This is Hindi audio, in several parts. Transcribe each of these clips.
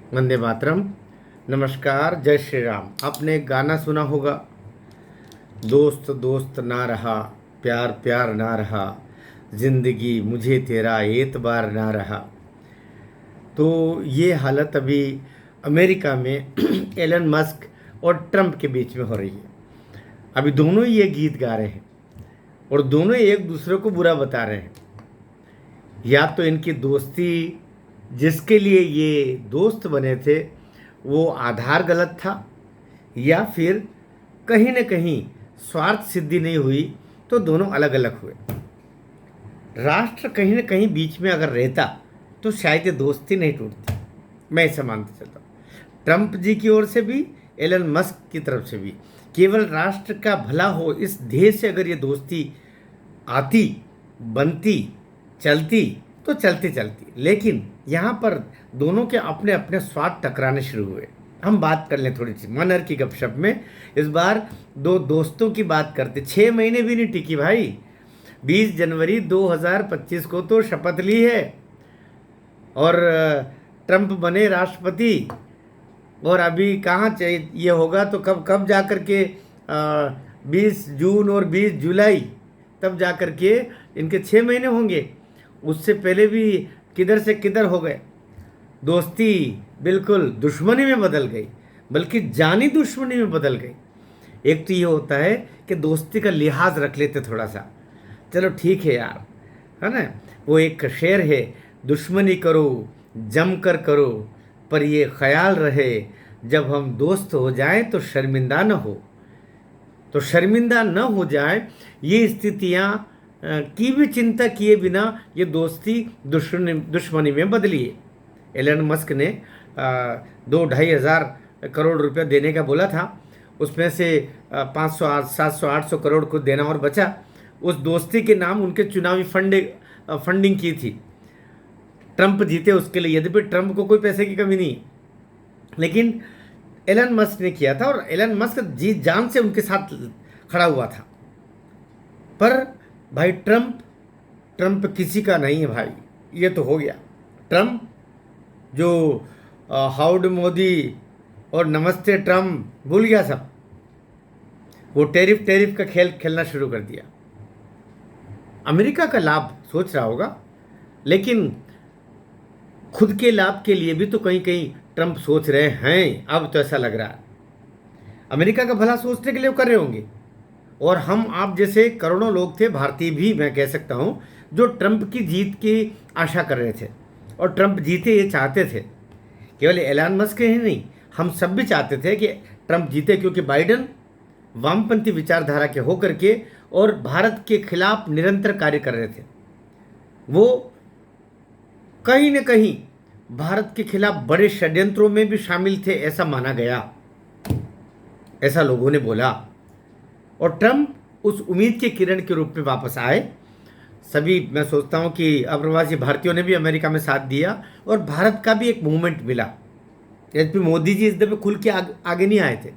वंदे मातरम। नमस्कार, जय श्री राम। आपने एक गाना सुना होगा, दोस्त दोस्त ना रहा, प्यार प्यार ना रहा, जिंदगी मुझे तेरा एतबार ना रहा। तो ये हालत अभी अमेरिका में एलन मस्क और ट्रंप के बीच में हो रही है। अभी दोनों ही ये गीत गा रहे हैं और दोनों ही एक दूसरे को बुरा बता रहे हैं। या तो इनकी दोस्ती, जिसके लिए ये दोस्त बने थे, वो आधार गलत था, या फिर कहीं न कहीं स्वार्थ सिद्धि नहीं हुई तो दोनों अलग अलग हुए। राष्ट्र कहीं न कहीं बीच में अगर रहता तो शायद ये दोस्ती नहीं टूटती। मैं ऐसा मानता चलता हूँ, ट्रंप जी की ओर से भी, एलन मस्क की तरफ से भी। केवल राष्ट्र का भला हो इस ध्येय से अगर ये दोस्ती आती, बनती, चलती तो चलती चलती, लेकिन यहाँ पर दोनों के अपने अपने स्वार्थ टकराने शुरू हुए। हम बात कर लें थोड़ी सी मनर की गपशप में। इस बार दो दोस्तों की बात करते, 6 महीने भी नहीं टिकी भाई। 20 जनवरी 2025 को तो शपथ ली है और ट्रंप बने राष्ट्रपति, और अभी कहाँ चाहिए ये होगा तो कब कब जा कर के 20 जून और 20 जुलाई तब जा कर के इनके 6 महीने होंगे। उससे पहले भी किधर से किधर हो गए। दोस्ती बिल्कुल दुश्मनी में बदल गई, बल्कि जानी दुश्मनी में बदल गई। एक तो ये होता है कि दोस्ती का लिहाज रख लेते थोड़ा सा, चलो ठीक है यार, है ना। वो एक शेर है, दुश्मनी करो जम कर करो, पर ये ख्याल रहे जब हम दोस्त हो जाएं तो शर्मिंदा न हो। तो शर्मिंदा न हो जाए, ये स्थितियाँ की भी चिंता किए बिना ये दोस्ती दुश्मनी में बदली है। एलन मस्क ने 2-2.5 हज़ार करोड़ रुपया देने का बोला था, उसमें से 500 700 800 करोड़ को देना और बचा। उस दोस्ती के नाम उनके चुनावी फंडिंग की थी, ट्रंप जीते उसके लिए। यद्यपि ट्रंप को कोई पैसे की कमी नहीं, लेकिन एलन मस्क ने किया था, और एलन मस्क जी जान से उनके साथ खड़ा हुआ था। पर भाई ट्रंप किसी का नहीं है भाई, ये तो हो गया। ट्रंप जो हाउड मोदी और नमस्ते ट्रंप भूल गया सब। वो टेरिफ का खेल खेलना शुरू कर दिया। अमेरिका का लाभ सोच रहा होगा, लेकिन खुद के लाभ के लिए भी तो कहीं कहीं ट्रंप सोच रहे हैं। अब तो ऐसा लग रहा है अमेरिका का भला सोचने के लिए वो कर रहे होंगे। और हम आप जैसे करोड़ों लोग थे, भारतीय भी मैं कह सकता हूँ, जो ट्रंप की जीत की आशा कर रहे थे, और ट्रंप जीते ये चाहते थे। केवल एलन मस्क ही नहीं, हम सब भी चाहते थे कि ट्रंप जीते, क्योंकि बाइडन वामपंथी विचारधारा के होकर के और भारत के खिलाफ निरंतर कार्य कर रहे थे। वो कहीं न कहीं भारत के खिलाफ बड़े षड्यंत्रों में भी शामिल थे, ऐसा माना गया, ऐसा लोगों ने बोला। और ट्रंप उस उम्मीद के किरण के रूप में वापस आए। सभी, मैं सोचता हूँ कि अप्रवासी भारतीयों ने भी अमेरिका में साथ दिया, और भारत का भी एक मूवमेंट मिला। यद्यपि मोदी जी इस दफे खुल के आगे नहीं आए थे,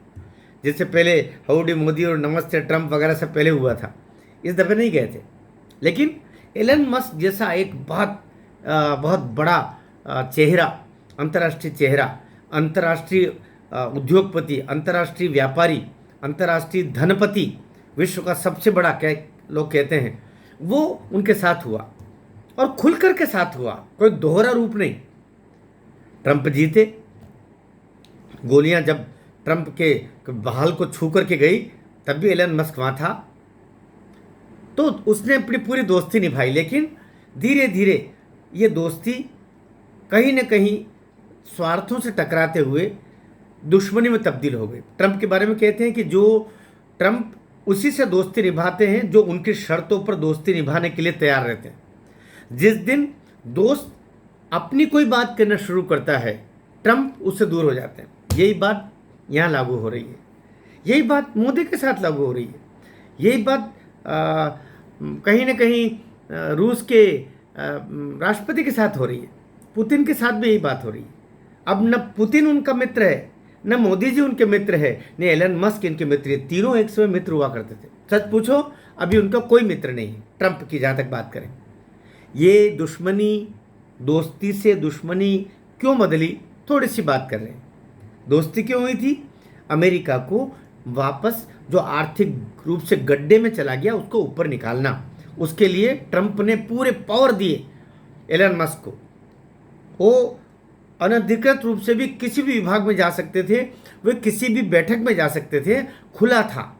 जिससे पहले हाउडी मोदी और नमस्ते ट्रंप वगैरह सब पहले हुआ था, इस दफे नहीं गए थे। लेकिन एलन मस्क जैसा एक बहुत बड़ा चेहरा, अंतर्राष्ट्रीय चेहरा, अंतर्राष्ट्रीय उद्योगपति, अंतर्राष्ट्रीय व्यापारी, अंतर्राष्ट्रीय धनपति, विश्व का सबसे बड़ा क्या लोग कहते हैं, वो उनके साथ हुआ, और खुलकर के साथ हुआ, कोई दोहरा रूप नहीं। ट्रंप जीते, गोलियां जब ट्रंप के बहाल को छू करके गई, तब भी एलन मस्क वहाँ था, तो उसने अपनी पूरी दोस्ती निभाई। लेकिन धीरे धीरे ये दोस्ती कहीं न कहीं स्वार्थों से टकराते हुए दुश्मनी में तब्दील हो गई। ट्रंप के बारे में कहते हैं कि जो ट्रंप उसी से दोस्ती निभाते हैं जो उनकी शर्तों पर दोस्ती निभाने के लिए तैयार रहते हैं। जिस दिन दोस्त अपनी कोई बात करना शुरू करता है, ट्रंप उससे दूर हो जाते हैं। यही बात यहाँ लागू हो रही है, यही बात मोदी के साथ लागू हो रही है, यही बात कहीं न कहीं रूस के राष्ट्रपति के साथ हो रही है, पुतिन के साथ भी यही बात हो रही है। अब न पुतिन उनका मित्र है, न मोदी जी उनके मित्र है, न एलन मस्क इनके मित्र है। तीनों एक समय मित्र हुआ करते थे। सच पूछो, अभी उनका कोई मित्र नहीं है, ट्रंप की जहाँ तक बात करें। ये दुश्मनी दोस्ती से दुश्मनी क्यों बदली, थोड़ी सी बात कर रहे हैं। दोस्ती क्यों हुई थी? अमेरिका को वापस जो आर्थिक रूप से गड्ढे में चला गया उसको ऊपर निकालना, उसके लिए ट्रंप ने पूरे पावर दिए एलन मस्क को। वो अनधिकृत रूप से भी किसी भी विभाग में जा सकते थे, वे किसी भी बैठक में जा सकते थे, खुला था।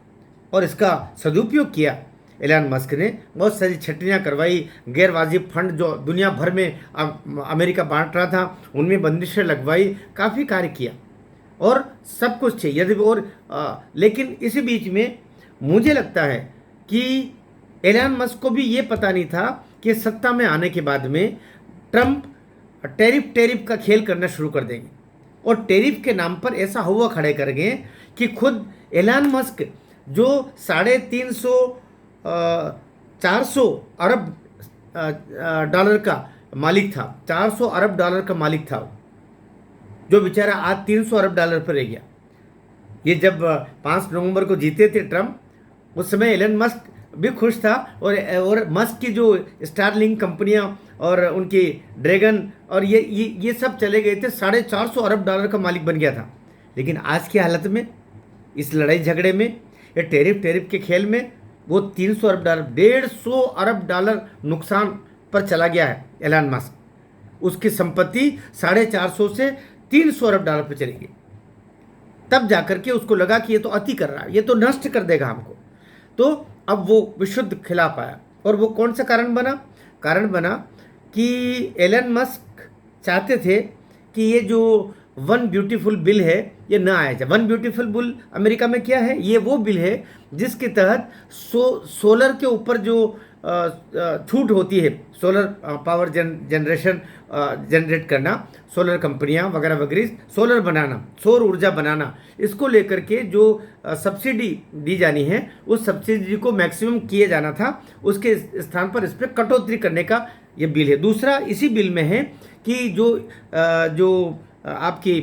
और इसका सदुपयोग किया एलन मस्क ने, बहुत सारी छटनियाँ करवाई, गैर वाजिब फंड जो दुनिया भर में अमेरिका बांट रहा था उनमें बंदिशें लगवाई, काफ़ी कार्य किया और सब कुछ चाहिए यदि और लेकिन इसी बीच में मुझे लगता है कि एलन मस्क को भी ये पता नहीं था कि सत्ता में आने के बाद में ट्रंप टैरिफ का खेल करना शुरू कर देंगे और टैरिफ के नाम पर ऐसा हुआ खड़े कर गए कि खुद एलन मस्क जो 400 अरब डॉलर का मालिक था, 400 अरब डॉलर का मालिक था, जो बेचारा आज 300 अरब डॉलर पर रह गया। ये जब 5 नवंबर को जीते थे ट्रंप, उस समय एलन मस्क भी खुश था और मस्क की जो स्टारलिंक कंपनियां और उनकी ड्रैगन और ये सब चले गए थे, 450 अरब डॉलर का मालिक बन गया था। लेकिन आज की हालत में, इस लड़ाई झगड़े में, ये टैरिफ के खेल में वो 300 अरब डॉलर, 150 अरब डॉलर नुकसान पर चला गया है एलन मस्क। उसकी संपत्ति 450 से 300 अरब डॉलर पर चली गई। तब जाकर के उसको लगा कि ये तो अति कर रहा है, ये तो नष्ट कर देगा हमको। तो अब वो विशुद्ध खिलाफ आया। और वो कौन सा कारण बना कि एलन मस्क चाहते थे कि ये जो वन ब्यूटीफुल बिल है ये ना आया जाए। वन ब्यूटीफुल बिल अमेरिका में क्या है? ये वो बिल है जिसके तहत सोलर के ऊपर जो छूट होती है, सोलर पावर जनरेट करना, सोलर कंपनियां वगैरह वगैरह, सोलर बनाना, सौर ऊर्जा बनाना, इसको लेकर के जो सब्सिडी दी जानी है उस सब्सिडी को मैक्सिमम किए जाना था, उसके स्थान पर इस पर कटौती करने का ये बिल है। दूसरा इसी बिल में है कि जो आपकी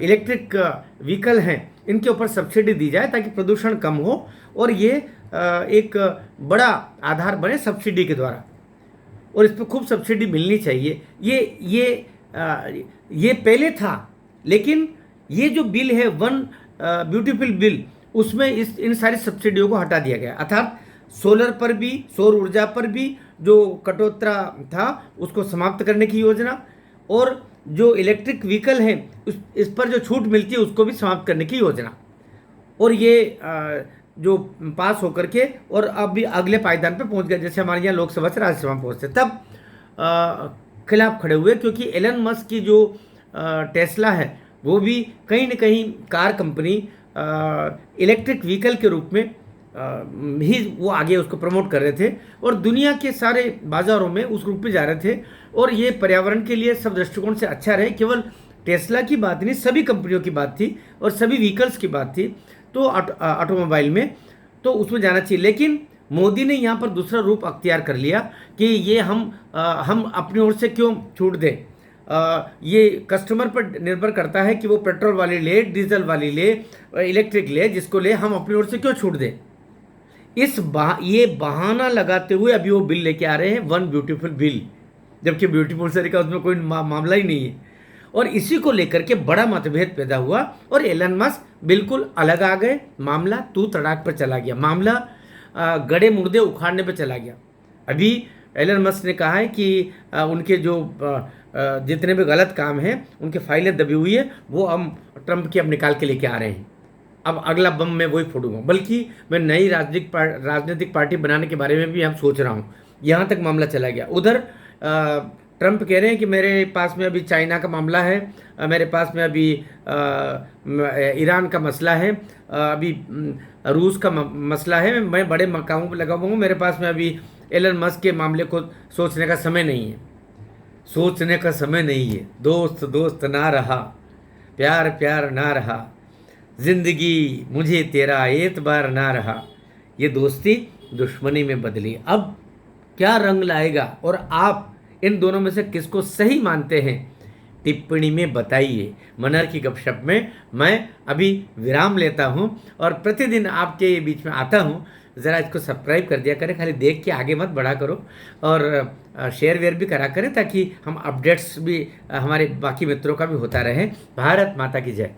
इलेक्ट्रिक व्हीकल हैं इनके ऊपर सब्सिडी दी जाए ताकि प्रदूषण कम हो और ये एक बड़ा आधार बने सब्सिडी के द्वारा, और इस पर खूब सब्सिडी मिलनी चाहिए। ये पहले था, लेकिन ये जो बिल है वन ब्यूटीफुल बिल, उसमें इन सारी सब्सिडियों को हटा दिया गया। अर्थात सोलर पर भी, सौर ऊर्जा पर भी जो कटौती था उसको समाप्त करने की योजना, और जो इलेक्ट्रिक व्हीकल है इस पर जो छूट मिलती है उसको भी समाप्त करने की योजना। और ये जो पास होकर के और अब भी अगले पायदान पे पहुंच गए, जैसे हमारे यहाँ लोकसभा से राज्यसभा में पहुंचते, तब खिलाफ खड़े हुए, क्योंकि एलन मस्क की जो टेस्ला है वो भी कहीं न कहीं कार कंपनी इलेक्ट्रिक व्हीकल के रूप में ही वो आगे उसको प्रमोट कर रहे थे और दुनिया के सारे बाज़ारों में उस रूप में जा रहे थे। और ये पर्यावरण के लिए सब दृष्टिकोण से अच्छा रहे। केवल टेस्ला की बात नहीं, सभी कंपनियों की बात थी और सभी व्हीकल्स की बात थी, तो ऑटोमोबाइल में तो उसमें जाना चाहिए। लेकिन मोदी ने यहाँ पर दूसरा रूप अख्तियार कर लिया कि ये हम अपनी ओर से क्यों छूट दें। ये कस्टमर पर निर्भर करता है कि वो पेट्रोल वाली ले, डीजल वाली ले, इलेक्ट्रिक ले, जिसको ले हम अपनी ओर से क्यों छूट दें। ये बहाना लगाते हुए अभी वो बिल लेके आ रहे हैं, वन ब्यूटीफुल बिल, जबकि ब्यूटीफुल सर का उसमें कोई मामला ही नहीं है। और इसी को लेकर के बड़ा मतभेद पैदा हुआ और एलन मस्क बिल्कुल अलग आ गए। मामला तू तड़ाक पर चला गया, मामला गड़े मुर्दे उखाड़ने पर चला गया। अभी एलन मस्क ने कहा है कि उनके जो जितने भी गलत काम हैं उनके फाइलें दबी हुई है, वो हम ट्रंप की अब निकाल के लेके आ रहे हैं। अब अगला बम मैं वही फोड़ूंगा, बल्कि मैं नई राजनीतिक पार्टी बनाने के बारे में भी हम सोच रहा हूँ। यहाँ तक मामला चला गया। उधर ट्रंप कह रहे हैं कि मेरे पास में अभी चाइना का मामला है, मेरे पास में अभी ईरान का मसला है, अभी रूस का मसला है, मैं बड़े मकामों पर लगा हुआ, मेरे पास में अभी एलन मस्क के मामले को सोचने का समय नहीं है। सोचने का समय नहीं है, दोस्त दोस्त ना रहा, प्यार प्यार ना रहा, जिंदगी मुझे तेरा एतबार ना रहा, ये दोस्ती दुश्मनी में बदली। अब क्या रंग लाएगा और आप इन दोनों में से किसको सही मानते हैं, टिप्पणी में बताइए। मनहर की गपशप में मैं अभी विराम लेता हूं और प्रतिदिन आपके बीच में आता हूं। ज़रा इसको सब्सक्राइब कर दिया करें, खाली देख के आगे मत बढ़ा करो, और शेयर वेयर भी करा करें ताकि हम अपडेट्स भी हमारे बाकी मित्रों का भी होता रहे। भारत माता की जय।